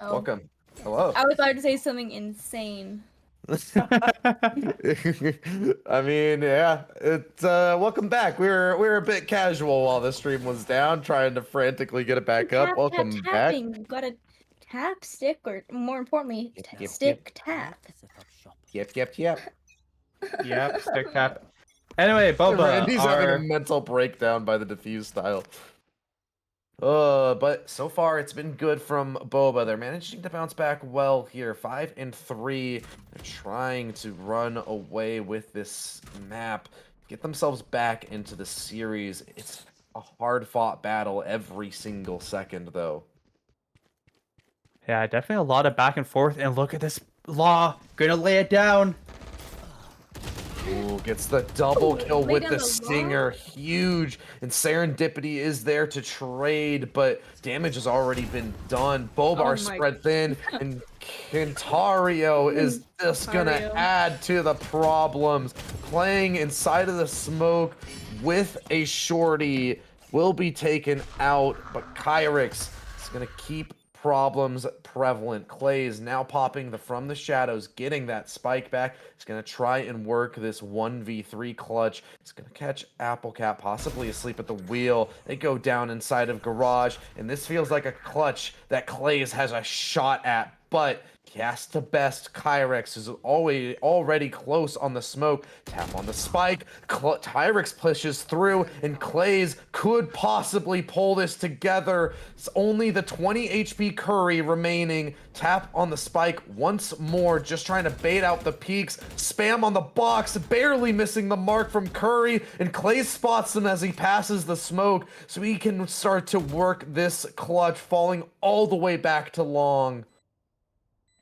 Oh, Welcome. Hello. I was about to say something insane. I mean, yeah. It's welcome back. We were a bit casual while the stream was down, trying to frantically get it back up. Welcome back. Tapping. You gotta tap, stick, or more importantly, Yep, stick, tap. Yep, yep, yep. Yep, stick tap. Anyway, Boba, Randy's having a mental breakdown by the diffuse style. But so far it's been good from Boba. They're managing to bounce back well here. 5 and 3. They're trying to run away with this map, get themselves back into the series. It's a hard-fought battle every single second, though. Yeah, definitely a lot of back and forth. And look at this Law, gonna lay it down. Ooh, gets the double kill lay with down the the stinger. Huge. And Serendipity is there to trade, but damage has already been done. Bobar spread thin, and Kentario is just gonna add to the problems. Playing inside of the smoke with a shorty will be taken out, but Kyrix is gonna keep problems prevalent. Clay is now popping from the shadows, getting that spike back. He's going to try and work this 1v3 clutch. He's going to catch Applecat, possibly asleep at the wheel. They go down inside of Garage, and this feels like a clutch that Clays has a shot at, but he has to best Kyrix, who's already close on the smoke. Tap on the spike. Kyrix pushes through, and Clays could possibly pull this together. It's only the 20 HP Curry remaining. Tap on the spike once more, just trying to bait out the peaks. Spam on the box, barely missing the mark from Curry, and Clay spots him as he passes the smoke, so he can start to work this clutch, falling all the way back to long.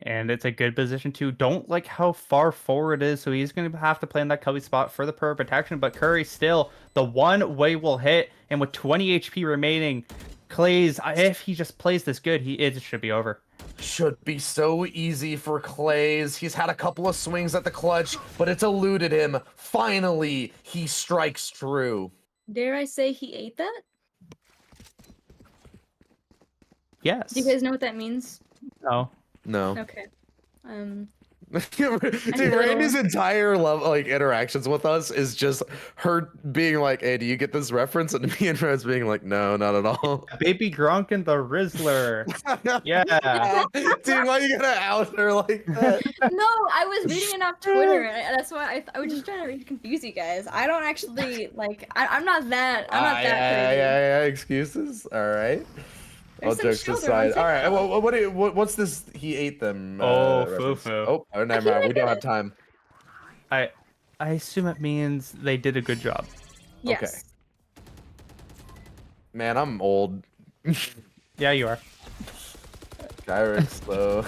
And it's a good position too. Don't like how far forward it is, so he's going to have to play in that cubby spot for the protection. But Curry still, the one way will hit, and with 20 HP remaining, Clay's, if he just plays this good, it should be over. Should be so easy for Clays. He's had a couple of swings at the clutch, but it's eluded him. Finally, he strikes true. Dare I say he ate that? Yes. Do you guys know what that means? No. No. Okay. Dude, Randy's entire interactions with us is just her being like, "Hey, do you get this reference?" And me and Rose being like, "No, not at all." Baby Gronk and the Rizzler. Yeah. Dude, why you gotta out her like that? No, I was reading it off Twitter, and that's why I was just trying to confuse you guys. I don't actually like. I'm not that. I'm not that crazy. Yeah. Excuses. All right. All jokes aside. All right. What's this? He ate them. Foo-foo. Oh, never mind. We don't have time. I assume it means they did a good job. Yes. Okay. Man, I'm old. Yeah, you are. Kyrix, though.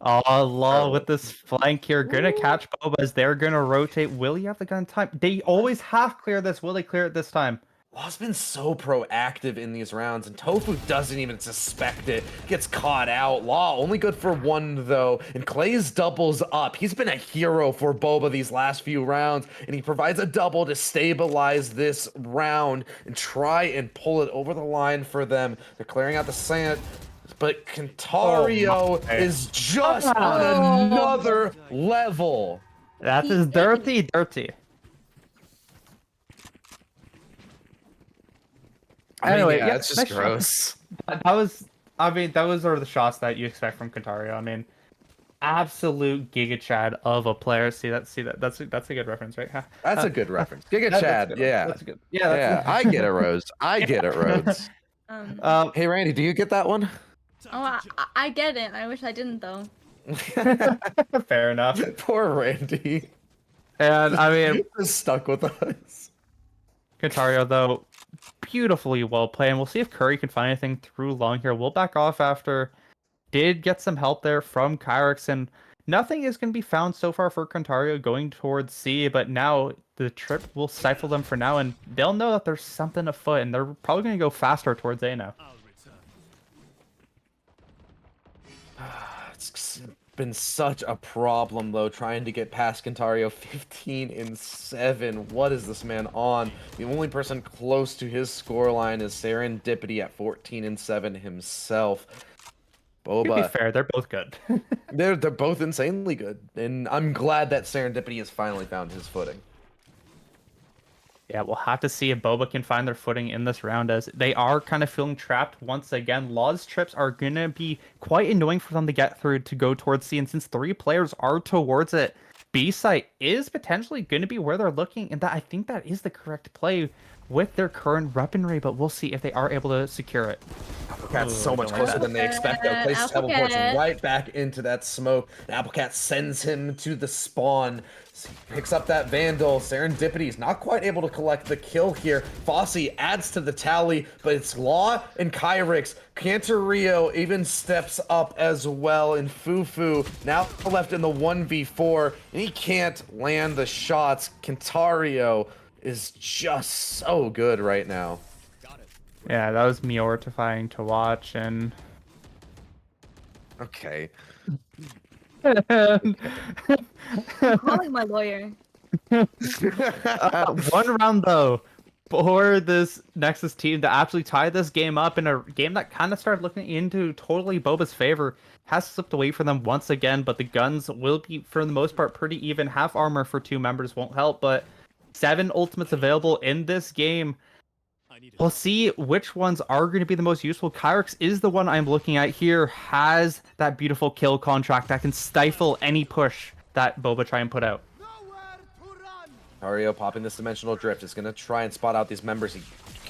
Oh, lol, with this flank here, gonna catch Boba as they're gonna rotate. Will he have the gun time? They always half clear this. Will they clear it this time? Law's been so proactive in these rounds, and Tofu doesn't even suspect it. Gets caught out. Law only good for one, though, and Clay's doubles up. He's been a hero for Boba these last few rounds, and he provides a double to stabilize this round and try and pull it over the line for them. They're clearing out the sand, but Kentario is just on another level. That is dirty. Anyway, yeah, it's just gross. Those are the shots that you expect from Kentario. I mean, absolute Giga Chad of a player. See that? That's a good reference, right? That's a good reference. Giga Chad. Yeah. That's good. Yeah. I get it, Rose. I get it, Rose. Hey, Randy, do you get that one? Oh, I get it. I wish I didn't, though. Fair enough. Poor Randy. And I mean, just stuck with us. Kentario, though, beautifully well played. And we'll see if Curry can find anything through long here. We'll back off after. Did get some help there from Kyrix, and nothing is going to be found so far for Kentario going towards C, but now the trip will stifle them for now, and they'll know that there's something afoot, and they're probably going to go faster towards A now. It's been such a problem, though, trying to get past Kentario. 15 and 7. What is this man on? The only person close to his scoreline is Serendipity at 14 and 7 himself. To be Boba. fair, they're both good. They're both insanely good, and I'm glad that Serendipity has finally found his footing. Yeah, we'll have to see if Boba can find their footing in this round, as they are kind of feeling trapped once again. Law's trips are going to be quite annoying for them to get through to go towards C, and since 3 players are towards it, B site is potentially going to be where they're looking, and that I think that is the correct play with their current weaponry, but we'll see if they are able to secure it. Cat's so much closer than they expect, though. Places teleports right back into that smoke. And Applecat sends him to the spawn. So he picks up that Vandal. Serendipity is not quite able to collect the kill here. Fosse adds to the tally, but it's Law and Kyrix. Cantorio even steps up as well, and Fufu now left in the 1v4, and he can't land the shots. Cantario is just so good right now. Yeah, that was mortifying to watch, and Okay. I'm calling my lawyer. One round though for this Nexus team to actually tie this game up in a game that kind of started looking into totally Boba's favor has slipped away from them once again, but the guns will be for the most part pretty even. Half armor for 2 members won't help, but 7 ultimates available in this game. We'll see which ones are going to be the most useful. Kyrix is the one I'm looking at here, has that beautiful kill contract that can stifle any push that Boba try and put out. Mario popping this dimensional drift is going to try and spot out these members. He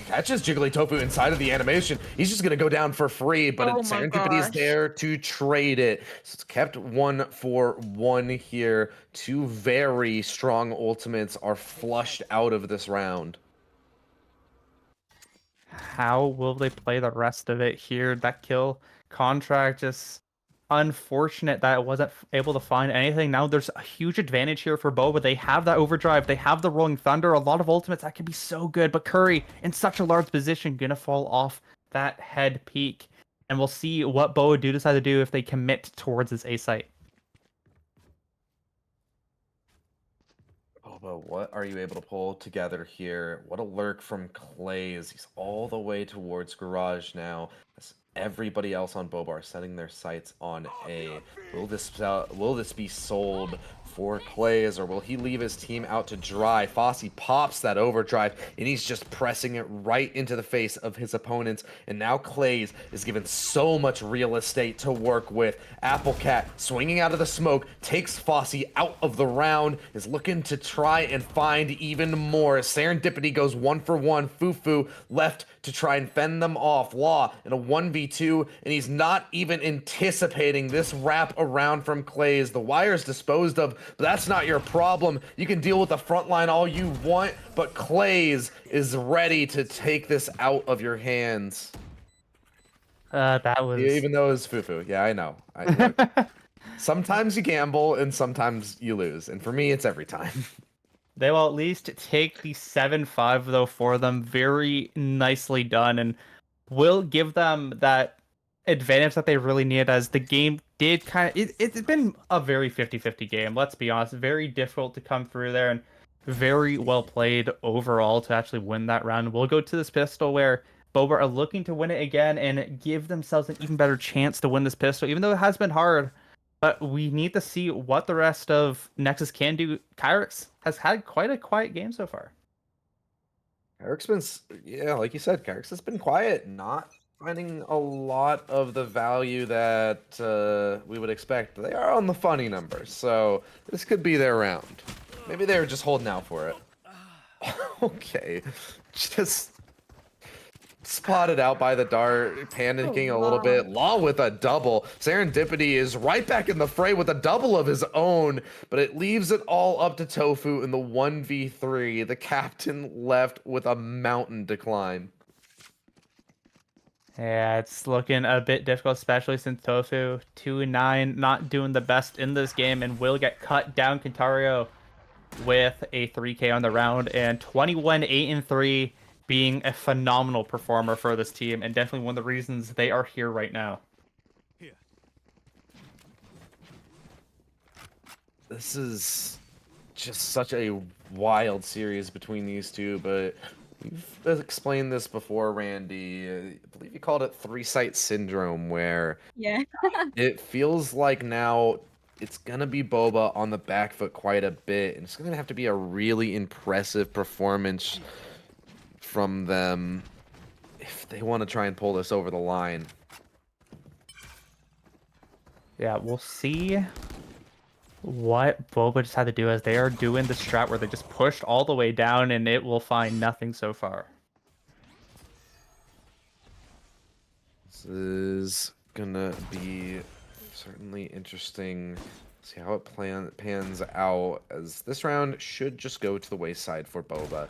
catches Jigglytofu inside of the animation. He's just going to go down for free, but Serendipity is there to trade it. So it's kept 1-for-1 here. 2 very strong ultimates are flushed out of this round. How will they play the rest of it here? That kill contract just unfortunate that it wasn't able to find anything. Now there's a huge advantage here for Boba. They have that overdrive. They have the rolling thunder. A lot of ultimates that could be so good. But Curry in such a large position gonna fall off that head peak. And we'll see what Boba do decide to do if they commit towards this A site. Boba, what are you able to pull together here? What a lurk from Clay as he's all the way towards Garage now. As everybody else on Boba are setting their sights on A. Will this be sold for Clays, or will he leave his team out to dry? Fosse pops that overdrive, and he's just pressing it right into the face of his opponents. And now Clays is given so much real estate to work with. Applecat swinging out of the smoke, takes Fosse out of the round, is looking to try and find even more. Serendipity goes 1-for-1. Fufu left to try and fend them off. Law in a 1v2, and he's not even anticipating this wrap around from Clays. The wire's disposed of, but that's not your problem. You can deal with the front line all you want, but Clays is ready to take this out of your hands. That was... Even though it's Fufu. Yeah, I know. Look, sometimes you gamble, and sometimes you lose. And for me, it's every time. They will at least take the 7-5, though, for them. Very nicely done, and will give them that advantage that they really need, as the game did kind of... It's been a very 50-50 game, let's be honest. Very difficult to come through there, and very well played overall to actually win that round. We'll go to this pistol where Boba are looking to win it again and give themselves an even better chance to win this pistol, even though it has been hard. But we need to see what the rest of Nexus can do. Kyrix has had quite a quiet game so far. Kyrix been, yeah, like you said, Kyrix has been quiet, not finding a lot of the value that we would expect. They are on the funny numbers, so this could be their round. Maybe they were just holding out for it. Okay, just spotted out by the dart, panicking a little bit. Law with a double. Serendipity is right back in the fray with a double of his own, but it leaves it all up to Tofu in the 1v3. The captain left with a mountain decline. Yeah, it's looking a bit difficult, especially since Tofu 2-9, not doing the best in this game, and will get cut down. Cantario with a 3K on the round, and 21-8-3. Being a phenomenal performer for this team, and definitely one of the reasons they are here right now. This is just such a wild series between these two, but You've explained this before, Randy. I believe you called it three-site syndrome, where Yeah. it feels like now it's gonna be Boba on the back foot quite a bit, and it's gonna have to be a really impressive performance from them if they want to try and pull this over the line. Yeah, we'll see what Boba just had to do, as they are doing the strat where they just pushed all the way down and it will find nothing so far. This is gonna be certainly interesting. See how it pans out, as this round should just go to the wayside for Boba.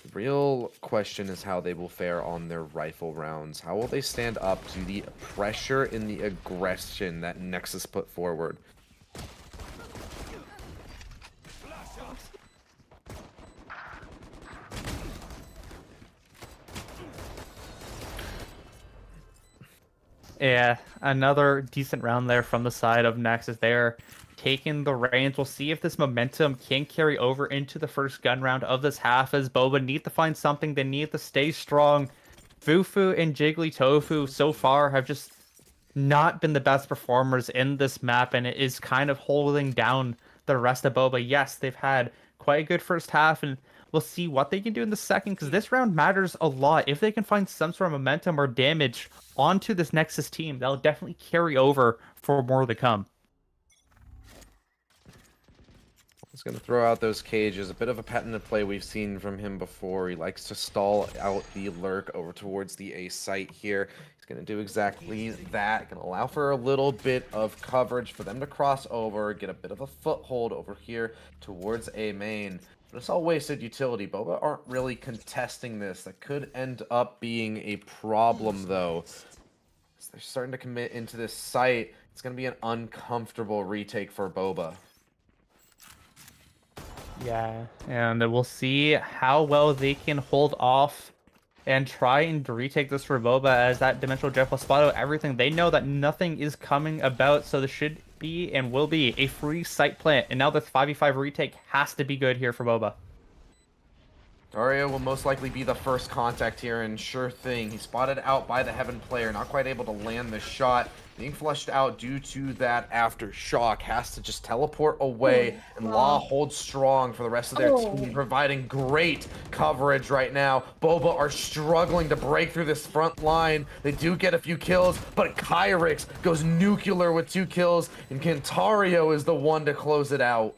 The real question is how they will fare on their rifle rounds. How will they stand up to the pressure and the aggression that Nexus put forward? Yeah, another decent round there from the side of Nexus. They're taking the reins. We'll see if this momentum can carry over into the first gun round of this half, as Boba need to find something. They need to stay strong. Fufu and Jiggly Tofu so far have just not been the best performers in this map, and it is kind of holding down the rest of Boba. Yes, they've had quite a good first half, and we'll see what they can do in the second, because this round matters a lot. If they can find some sort of momentum or damage onto this Nexus team, that'll definitely carry over for more to come. He's going to throw out those cages. A bit of a patented play we've seen from him before. He likes to stall out the lurk over towards the A site here. He's going to do exactly that. Going to allow for a little bit of coverage for them to cross over, get a bit of a foothold over here towards A main. But it's all wasted utility. Boba aren't really contesting this. That could end up being a problem, though. As they're starting to commit into this site, it's going to be an uncomfortable retake for Boba. Yeah, and we'll see how well they can hold off and try and retake this for Boba, as that Dimensional Jet will spot out everything. They know that nothing is coming about, so this should be and will be a free site plant. And now this 5v5 retake has to be good here for Boba. Dario will most likely be the first contact here, and sure thing, he's spotted out by the Heaven player, not quite able to land the shot. Being flushed out due to that aftershock, has to just teleport away, and Law holds strong for the rest of their team, providing great coverage right now. Boba are struggling to break through this front line. They do get a few kills, but Kyrix goes nuclear with 2 kills, and Kentario is the one to close it out.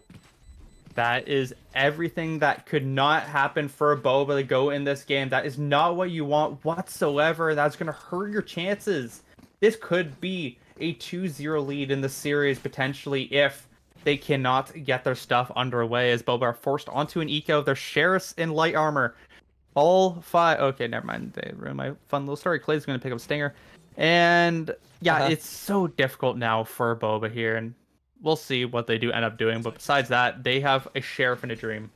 That is everything that could not happen for Boba to go in this game. That is not what you want whatsoever. That's going to hurt your chances. This could be a 2-0 lead in the series, potentially, if they cannot get their stuff underway, as Boba are forced onto an eco. Their sheriffs in light armor. All 5... Okay, never mind. They ruined my fun little story. Clay's going to pick up Stinger. And, yeah, it's so difficult now for Boba here, and we'll see what they do end up doing. But besides that, they have a sheriff in a dream.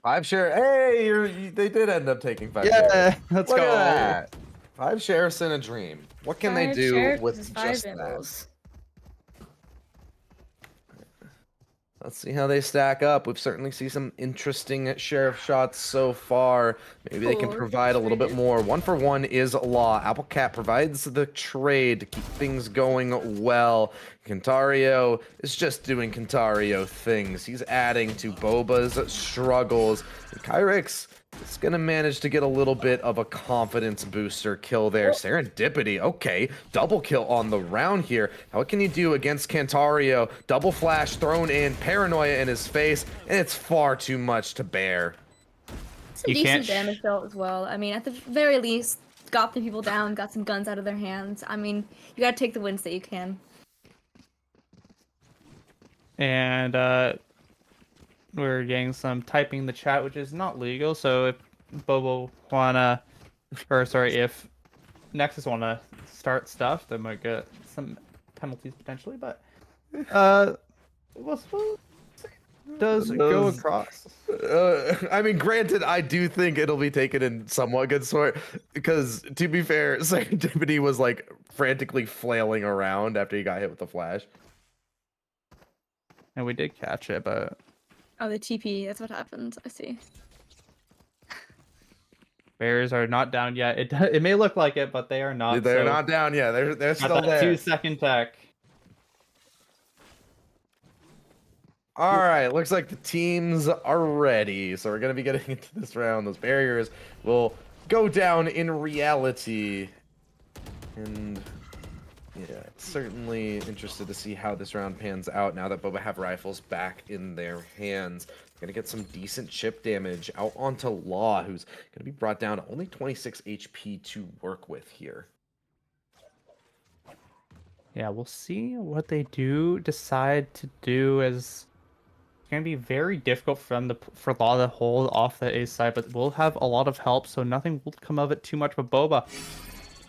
5 share. Hey, they did end up taking 5 Yeah, shares. let's Look go. at that. 5 sheriffs in a dream. What can they do with just that? Let's see how they stack up. We've certainly seen some interesting sheriff shots so far. Maybe they can provide a little bit more. 1 for 1 is law. Applecat provides the trade to keep things going well. Kentario is just doing Kentario things. He's adding to Boba's struggles. And Kyrix is going to manage to get a little bit of a confidence booster kill there. Serendipity, okay. Double kill on the round here. What can you do against Kentario? Double flash thrown in, paranoia in his face, and it's far too much to bear. Some decent damage dealt as well. I mean, at the very least, got the people down, got some guns out of their hands. I mean, you gotta take the wins that you can. And we're getting some typing in the chat, which is not legal. So if Bobo wanna, or sorry, if Nexus wanna start stuff, they might get some penalties potentially. But does go across. I mean, granted, I do think it'll be taken in somewhat good sort, because to be fair, Serendipity was like frantically flailing around after he got hit with the flash. And we did catch it, but Oh, the TP. That's what happened. I see. Barriers are not down yet. It may look like it, but they are not. They're So not down yet. They're still got that there. 2-second tech. All right, looks like the teams are ready. So we're going to be getting into this round. Those barriers will go down in reality. And yeah, certainly interested to see how this round pans out now that Boba have rifles back in their hands. Going to get some decent chip damage out onto Law, who's going to be brought down to only 26 HP to work with here. Yeah, we'll see what they do decide to do. As it's going to be very difficult for them for Law to hold off the A side, but we'll have a lot of help, so nothing will come of it too much. But Boba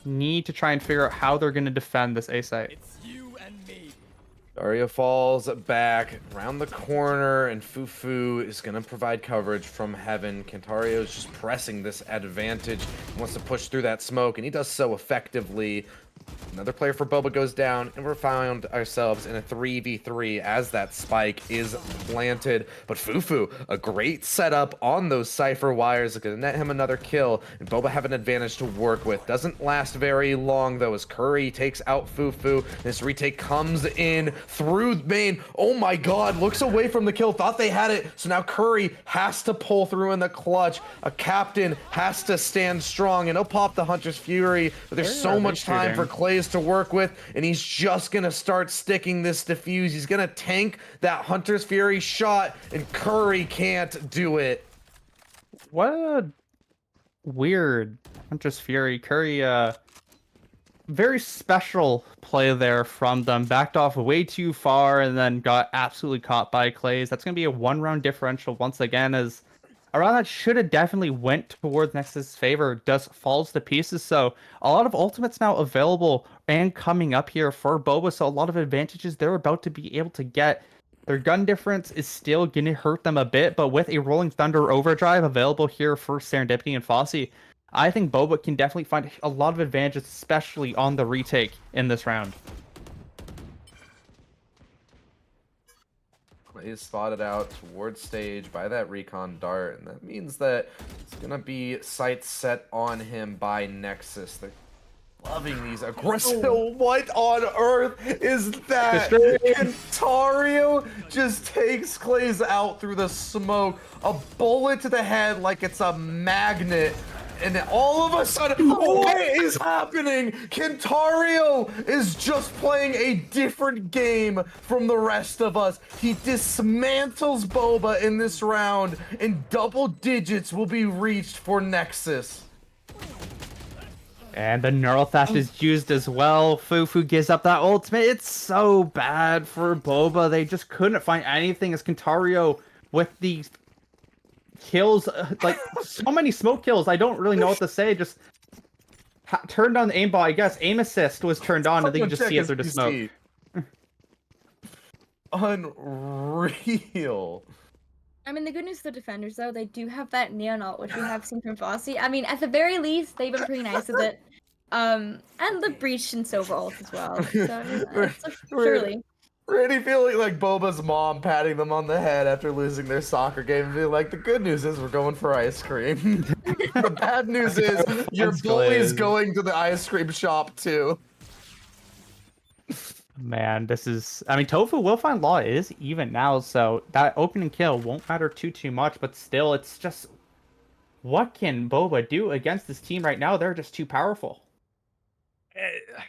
need to try and figure out how they're going to defend this A site. It's you and me. Dario falls back around the corner, and Fufu is going to provide coverage from heaven. Kentario is just pressing this advantage. He wants to push through that smoke, and he does so effectively. Another player for Boba goes down, and we're found ourselves in a 3v3 as that spike is planted. But Fufu, a great setup on those Cypher wires, is going to net him another kill, and Boba have an advantage to work with. Doesn't last very long, though, as Curry takes out Fufu. This retake comes in through main. Oh my god, looks away from the kill, thought they had it, so now Curry has to pull through in the clutch. A captain has to stand strong, and he'll pop the Hunter's Fury, but there's so much time for Clays to work with, and he's just gonna start sticking this defuse. He's gonna tank that Hunter's Fury shot, and Curry can't do it. What a weird Hunter's Fury. Curry, very special play there from them. Backed off way too far and then got absolutely caught by Clays. That's gonna be a 1-round differential once again, as a round that should have definitely went towards Nexus' favor just falls to pieces. So a lot of ultimates now available and coming up here for Boba. So a lot of advantages they're about to be able to get. Their gun difference is still going to hurt them a bit, but with a Rolling Thunder Overdrive available here for Serendipity and Fossey, I think Boba can definitely find a lot of advantages, especially on the retake in this round. Is spotted out towards stage by that recon dart, and that means that it's gonna be sights set on him by Nexus. They're loving these aggressive. What on earth is that? Kentario just takes Clays out through the smoke. A bullet to the head like it's a magnet. And all of a sudden, what is happening? Kentario is just playing a different game from the rest of us. He dismantles Boba in this round, and double digits will be reached for Nexus. And the Neural Theft is used as well. Fufu gives up that ultimate. It's so bad for Boba. They just couldn't find anything as Kentario with the kills, like so many smoke kills. I don't really know what to say. Just turned on the aimbot. I guess aim assist was turned on, and then you just see it through the smoke. Unreal. I mean, the good news for the defenders, though, they do have that Neon ult, which we have seen from Fossey. I mean, at the very least, they've been pretty nice with it. And the Breach and Sova ult as well. So, surely. Really feeling like Boba's mom patting them on the head after losing their soccer game and being like, the good news is we're going for ice cream. The bad news is your bully's going to the ice cream shop too. Man, this is... I mean, Tofu will find Law is even now, so that opening kill won't matter too much, but still, it's just... What can Boba do against this team right now? They're just too powerful.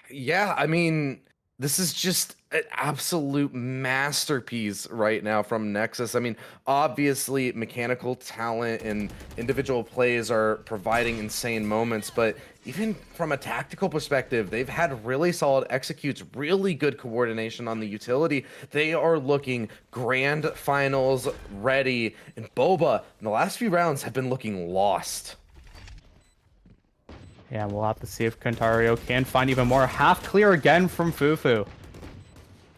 Yeah, I mean... This is just an absolute masterpiece right now from Nexus. I mean, obviously, mechanical talent and individual plays are providing insane moments, but even from a tactical perspective, they've had really solid executes, really good coordination on the utility. They are looking grand finals ready, and Boba, in the last few rounds, have been looking lost. Yeah, we'll have to see if Kentario can find even more. Half clear again from Fufu.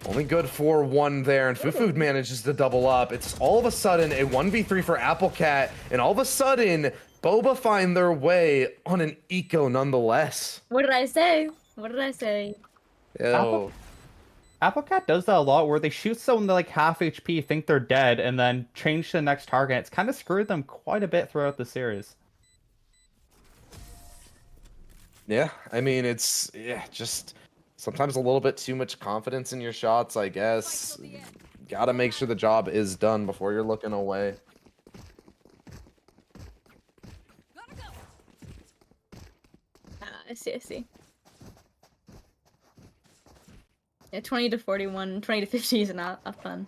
Only good for one there, and Fufu manages to double up. It's all of a sudden a 1v3 for Applecat, and all of a sudden, Boba find their way on an eco nonetheless. What did I say? What did I say? Oh. Applecat does that a lot where they shoot someone like half HP, think they're dead, and then change to the next target. It's kind of screwed them quite a bit throughout the series. Yeah, I mean, it's just sometimes a little bit too much confidence in your shots, I guess. Gotta make sure the job is done before you're looking away. I see, I see. Yeah, 20 to 41, 20 to 50 is not a fun.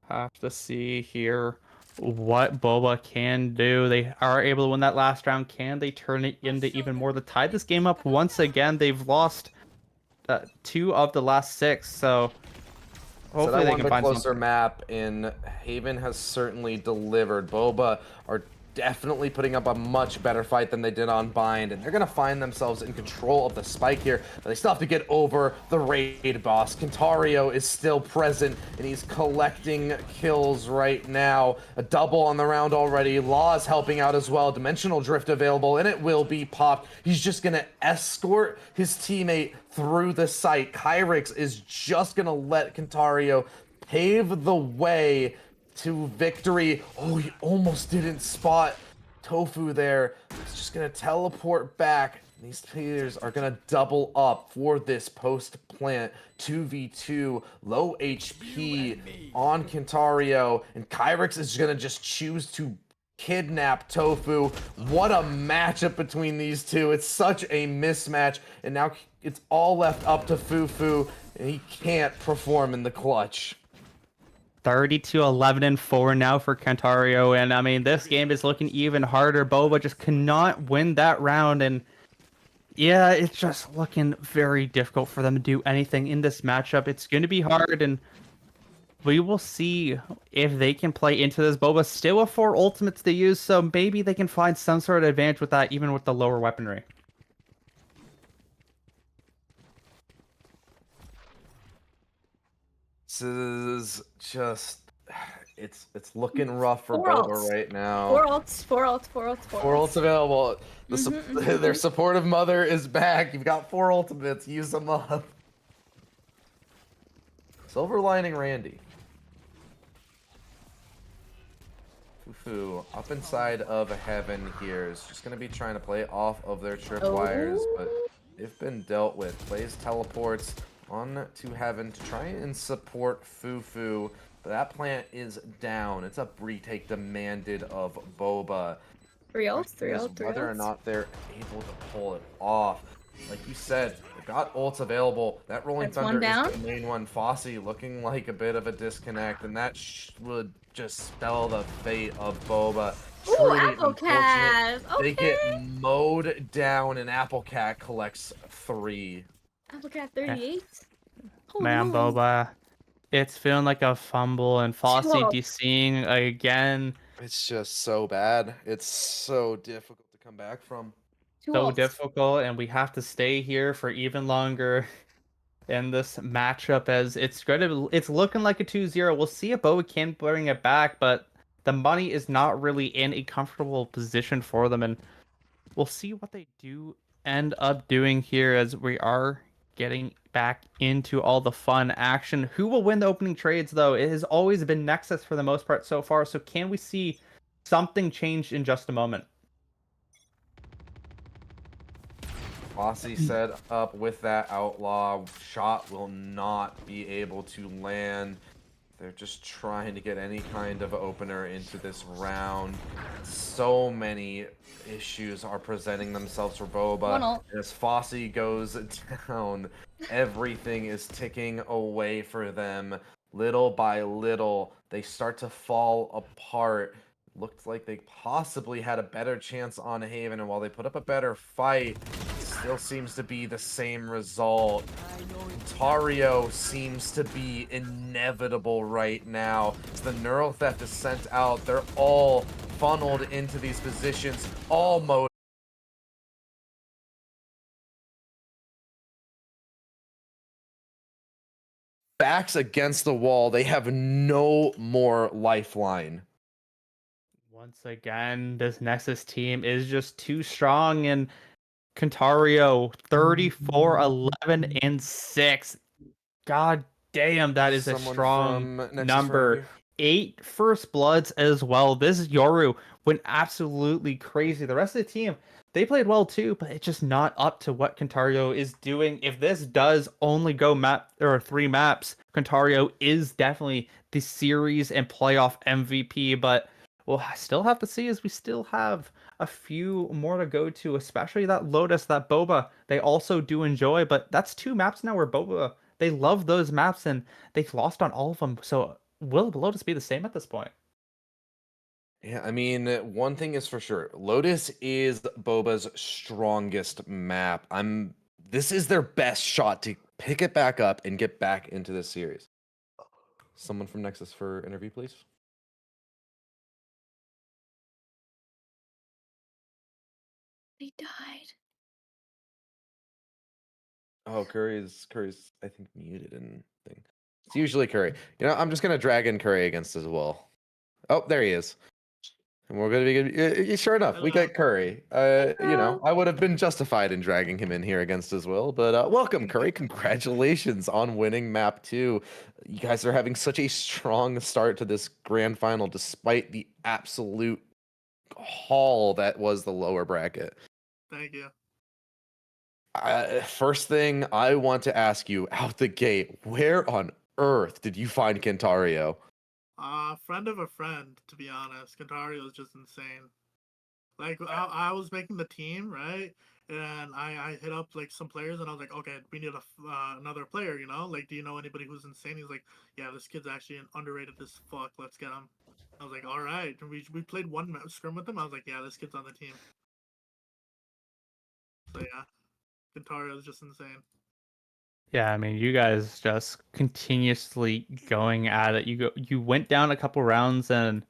Have to see here what Boba can do. They are able to win that last round. Can they turn it into even more to tie this game up once again? They've lost 2 of the last 6, so hopefully I they can wanted a find closer something. map, and Haven has certainly delivered. Boba are definitely putting up a much better fight than they did on Bind, and they're going to find themselves in control of the spike here. But they still have to get over the raid boss. Kentario is still present, and he's collecting kills right now. A double on the round already. Law is helping out as well. Dimensional Drift available, and it will be popped. He's just going to escort his teammate through the site. Kyrix is just going to let Kentario pave the way to victory. Oh, he almost didn't spot Tofu there. He's just going to teleport back. These players are going to double up for this post-plant 2v2 low HP on Kentario. And Kyrix is going to just choose to kidnap Tofu. What a matchup between these two. It's such a mismatch. And now it's all left up to Fufu. And he can't perform in the clutch. 30-11-4 now for Kentario, and I mean this game is looking even harder. Boba just cannot win that round, and yeah, it's just looking very difficult for them to do anything in this matchup. It's going to be hard, and we will see if they can play into this. Boba still with 4 ultimates to use, so maybe they can find some sort of advantage with that, even with the lower weaponry. This is just it's looking rough for 4 Boba ults. right now. 4 ults, 4 ults, 4 ults, 4 4 ults available. Mm-hmm, Their supportive mother is back. You've got 4 ultimates. Use them up. Silver lining Randy. Fufu up inside of Heaven here is just going to be trying to play off of their tripwires, but they've been dealt with. Plays teleports on to Heaven to try and support Fufu. But that plant is down. It's a retake demanded of Boba. 3 ults, 3 ults, 3 Whether or ults. not they're able to pull it off. Like you said, they got ults available. That Rolling That's one Thunder down. is the main one. Fossey looking like a bit of a disconnect, and that would just spell the fate of Boba. Ooh, Truly Applecat! unfortunate. They get Okay! mowed down, and Applecat collects 3. Applecat 38? Oh, Man, no. Boba, it's feeling like a fumble, and Fosse ults. DCing again. It's just so bad. It's so difficult to come back from. 2 So ults. difficult, and we have to stay here for even longer in this matchup as it's looking like a 2-0. We'll see if Boba can bring it back, but the money is not really in a comfortable position for them, and we'll see what they do end up doing here as we are getting back into all the fun action. Who will win the opening trades, though? It has always been Nexus for the most part so far, so can we see something change in just a moment? Fossey set up with that outlaw. Shot will not be able to land. They're just trying to get any kind of opener into this round. So many issues are presenting themselves for Boba. And as Fossey goes down, everything is ticking away for them. Little by little, they start to fall apart. Looked like they possibly had a better chance on Haven, and while they put up a better fight, it still seems to be the same result. Ontario seems to be inevitable right now. As the Neural Theft is sent out, they're all funneled into these positions, all mode. Backs against the wall, they have no more lifeline. Once again, this Nexus team is just too strong, and Kentario 34, 11, and 6. God damn, that is a Someone strong from Nexus for number. interview. 8 first bloods as well. This Yoru went absolutely crazy. The rest of the team, they played well too, but it's just not up to what Kentario is doing. If this does only go map or 3 maps, Kentario is definitely the series and playoff MVP, but we'll still have to see as we still have a few more to go to, especially that Lotus, that Boba. They also do enjoy, but that's 2 maps now where Boba, they love those maps and they've lost on all of them. So will Lotus be the same at this point? Yeah, I mean, one thing is for sure. Lotus is Boba's strongest map. This is their best shot to pick it back up and get back into this series. Someone from Nexus for interview, please. They died. Oh, Curry's I think muted and thing. It's usually Curry. You know, I'm just gonna drag in Curry against as well. Oh, there he is. And we're gonna be good. Sure enough, we Hello. got Curry. You know, I would have been justified in dragging him in here against his will, but welcome, Curry. Congratulations on winning map 2. You guys are having such a strong start to this grand final, despite the absolute haul that was the lower bracket. Thank you. First thing I want to ask you out the gate, where on earth did you find Kentario? Friend of a friend, to be honest. Kentario is just insane. Like, I was making the team, right? And I hit up, like, some players, and I was like, okay, we need another player, you know? Like, do you know anybody who's insane? He's like, yeah, this kid's actually underrated as fuck. Let's get him. I was like, all right. And we played one scrim with him. I was like, yeah, this kid's on the team. So, yeah. Kentario is just insane. Yeah, I mean, you guys just continuously going at it. You went down a couple rounds, and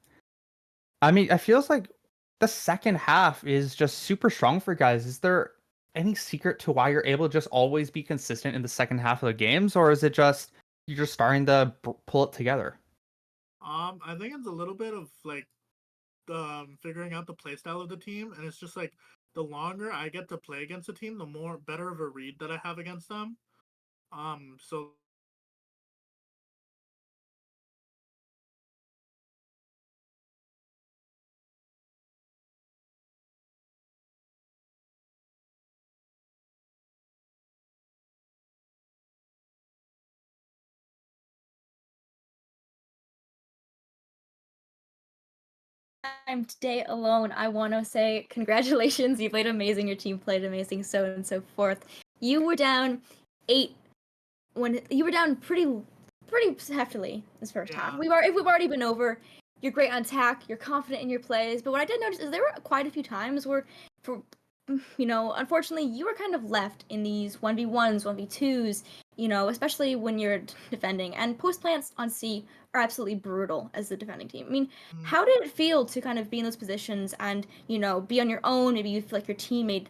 I mean, it feels like the second half is just super strong for you guys. Is there any secret to why you're able to just always be consistent in the second half of the games, or is it just you're just starting to pull it together? I think it's a little bit of, like, figuring out the playstyle of the team, and it's just like the longer I get to play against a team, the more better of a read that I have against them. So I'm today alone. I want to say congratulations. You played amazing. Your team played amazing. So and so forth. You were down 8 when you were down pretty heftily this first half. yeah, We've already been over. You're great on attack. You're confident in your plays. But what I did notice is there were quite a few times where, for unfortunately, you were kind of left in these 1v1s, 1v2s. Especially when you're defending. And post plants on C are absolutely brutal as the defending team. I mean, mm, how did it feel to kind of be in those positions and be on your own? Maybe you feel like your teammate,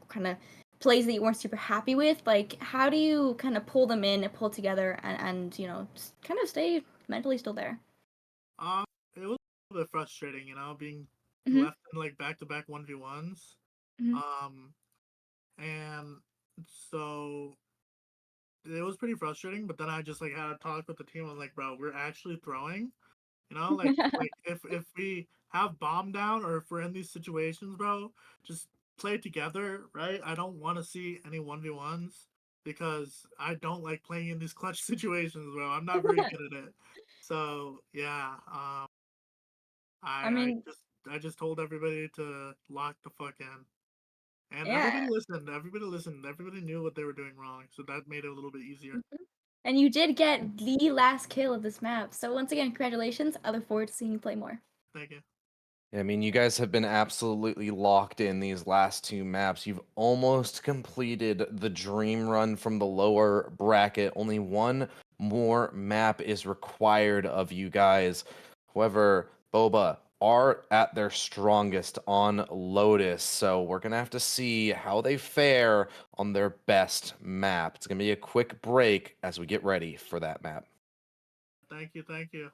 kind of plays that you weren't super happy with. Like, how do you kind of pull them in and pull together and just kind of stay mentally still there? uh, it was a little bit frustrating, being Mm-hmm. left in like back-to-back 1v1s. Mm-hmm. And so it was pretty frustrating. But then I just like had a talk with the team. I was like, bro, we're actually throwing. Like if we have bomb down or if we're in these situations, bro, just play together, right? I don't want to see any 1v1s because I don't like playing in these clutch situations, bro. I'm not very good at it. So yeah, I I mean, just told everybody to lock the fuck in. And everybody yeah. listened. Everybody listened. Everybody knew what they were doing wrong. So that made it a little bit easier. Mhm. And you did get the last kill of this map. So once again, congratulations. I look forward to seeing you play more. Thank you. I mean, you guys have been absolutely locked in these last 2 maps. You've almost completed the dream run from the lower bracket. Only one more map is required of you guys. However, Boba are at their strongest on Lotus, so we're going to have to see how they fare on their best map. It's going to be a quick break as we get ready for that map. Thank you. Thank you.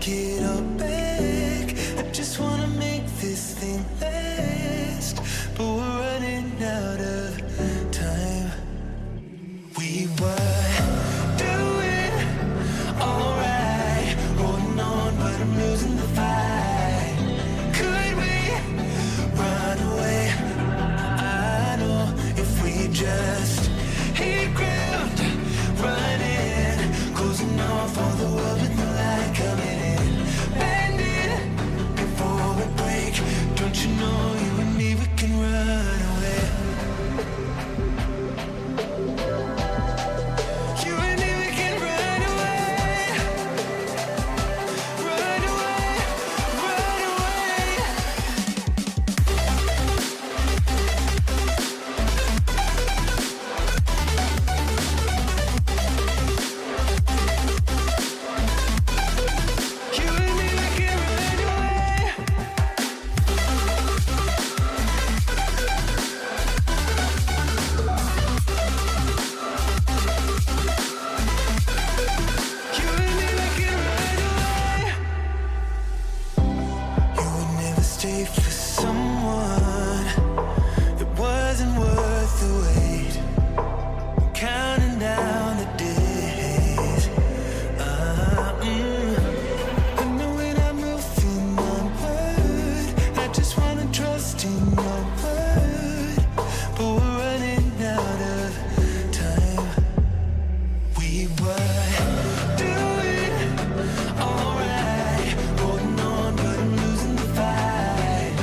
it all back. I just wanna make this thing last, but we're running out of time. We were doing alright, holding on, but I'm losing the fight. Could we run away? I know if we just hit ground, running, closing off all the world with the light coming in, bending before we break. Don't you know you and me, we can run away. You and me, we can run away. Run away, run away. You and me, we can run away. You and me, we can run away. You would never stay for someone that wasn't worth the wait. Counting down the days. I know when I'm moving onward, I just wanna trust in your word, but we're running out of time. We were doing alright, holding on, but I'm losing the fight.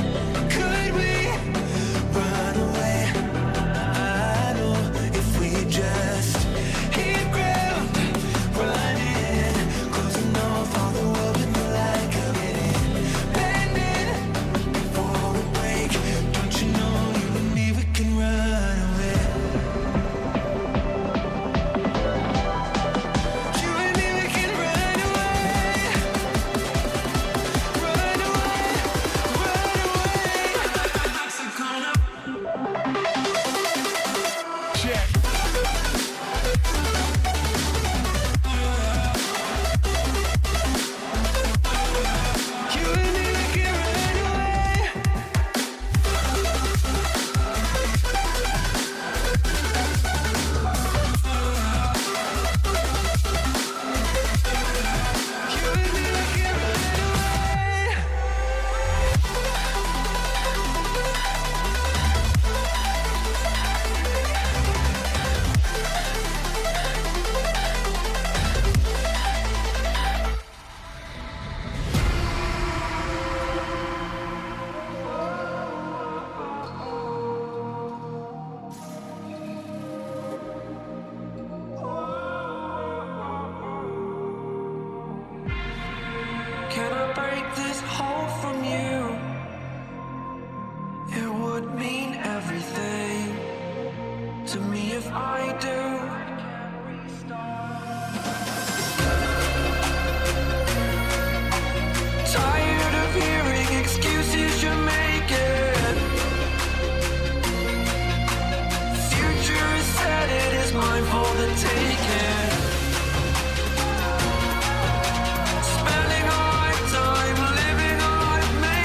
Could we run away? I know if we just hit ground, running, closing off all the world with the light coming in, bending before we break. Don't you know you and me, we can run away. You and me, we can run away. Run away, run away. Check. You and me, we can run away. You and me, we can run away. Can I break this hold from you? It would mean everything to me if I do. Tired of hearing excuses you're making. Future is set, it is mine for the taking. Spending all my time living all I've made.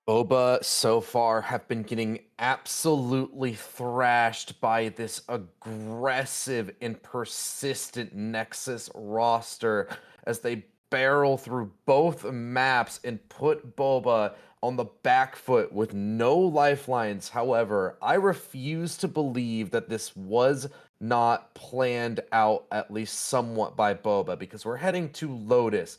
Boba so far have been getting absolutely thrashed by this aggressive and persistent Nexus roster as they barrel through both maps and put Boba on the back foot with no lifelines. However, I refuse to believe that this was not planned out at least somewhat by Boba, because we're heading to Lotus,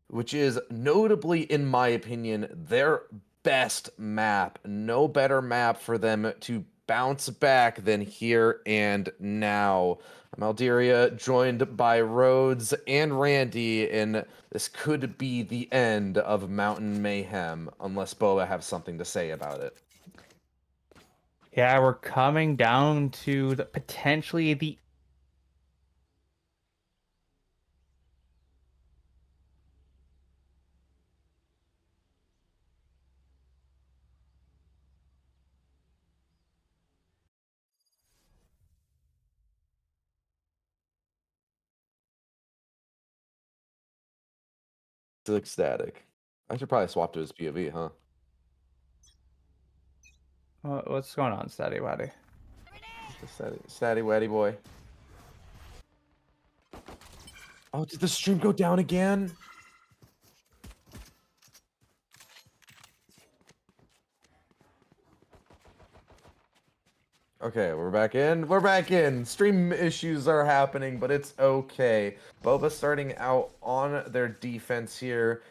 which is notably, in my opinion, their best map. No better map for them to bounce back than Here and Now. I'm Alderia, joined by Rhodes and Randy, and this could be the end of Mountain Mayhem, unless Boba have something to say about it. Yeah, we're coming down to potentially the It's ecstatic. I should probably swap to his POV, huh? what's going on, Statty Waddy? Statty Waddy boy. Oh, did the stream go down again? Okay, we're back in. We're back in. Stream issues are happening, but it's okay. Boba starting out on their defense here.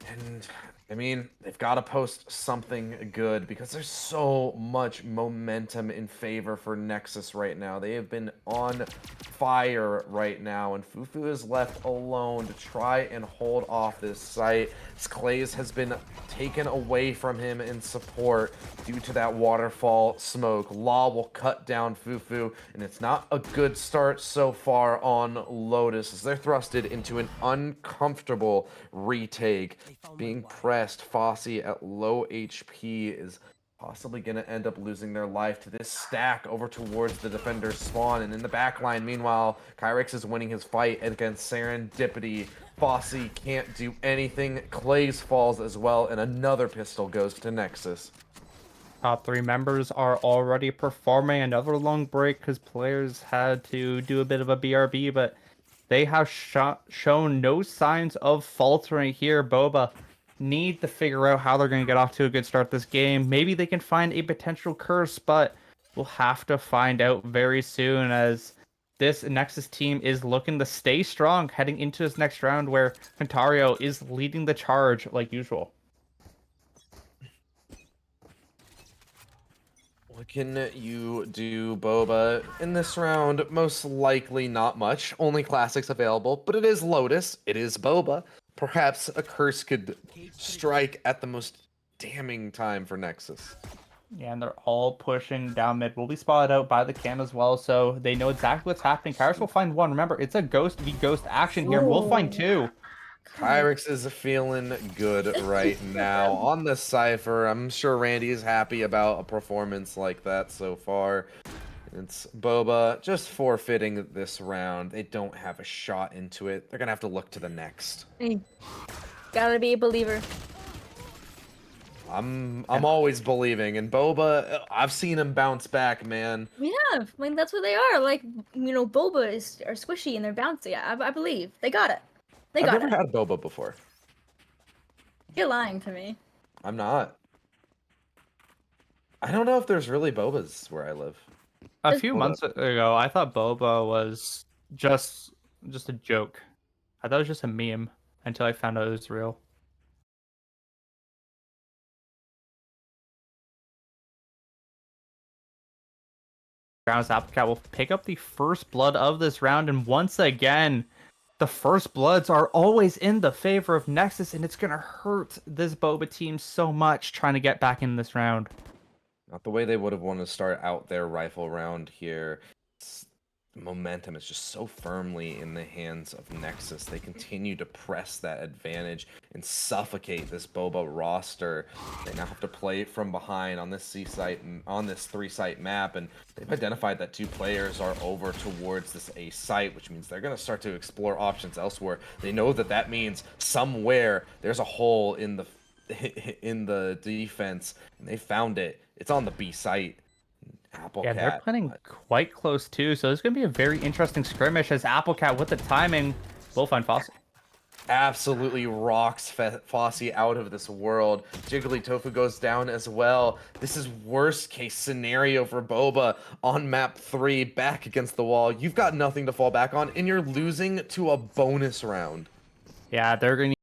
And, I mean, they've got to post something good because there's so much momentum in favor for Nexus right now. They have been on fire right now, and Fufu is left alone to try and hold off this site. Clays has been taken away from him in support due to that waterfall smoke. Law will cut down Fufu, and it's not a good start so far on Lotus as they're thrusted into an uncomfortable retake. Being pressed, Fosse at low HP is possibly going to end up losing their life to this stack over towards the defender's spawn. And in the backline, meanwhile, Kyrix is winning his fight against Serendipity. Fosse can't do anything. Clays falls as well, and another pistol goes to Nexus. Top 3 members are already performing. Another long break because players had to do a bit of a BRB, but they have shown no signs of faltering here. Boba need to figure out how they're going to get off to a good start this game. Maybe they can find a potential curse, but we'll have to find out very soon, as this Nexus team is looking to stay strong heading into this next round where Ontario is leading the charge like usual. What can you do, Boba? In this round, most likely not much. Only classics available, but it is Lotus. It is Boba. Perhaps a curse could strike at the most damning time for Nexus. Yeah, and they're all pushing down mid. Will be spotted out by the can as well, so they know exactly what's happening. Kyrix will find one. Remember, it's a ghost v ghost action here. We'll find 2. Kyrix is feeling good right now on the Cypher. I'm sure Randy is happy about a performance like that so far. It's Boba just forfeiting this round. They don't have a shot into it. They're gonna have to look to the next. Hey, gotta be a believer. I'm always believing, and Boba, I've seen him bounce back, man. We have. Like, that's what they are. Like, Boba are squishy and they're bouncy. I believe. They got it. They I've got never it. had Boba before. You're lying to me. I'm not. I don't know if there's really Bobas where I live. A few months ago, I thought Boba was just a joke. I thought it was just a meme until I found out it was real. Grounds Applecat will pick up the first blood of this round, and once again, the first bloods are always in the favor of Nexus, and it's gonna hurt this Boba team so much trying to get back in this round. Not the way they would have wanted to start out their rifle round here. Momentum is just so firmly in the hands of Nexus. They continue to press that advantage and suffocate this Boba roster. They now have to play from behind on this on this 3-site map, and they've identified that 2 players are over towards this A site, which means they're going to start to explore options elsewhere. They know that that means somewhere there's a hole in in the defense, and they found it. It's on the B site. Applecat. Yeah, they're planning quite close too, so it's going to be a very interesting skirmish as Applecat with the timing will find Fossey. Absolutely rocks Fossey out of this world. Jiggly Tofu goes down as well. This is worst case scenario for Boba on map 3, back against the wall. You've got nothing to fall back on, and you're losing to a bonus round. Yeah, they're going to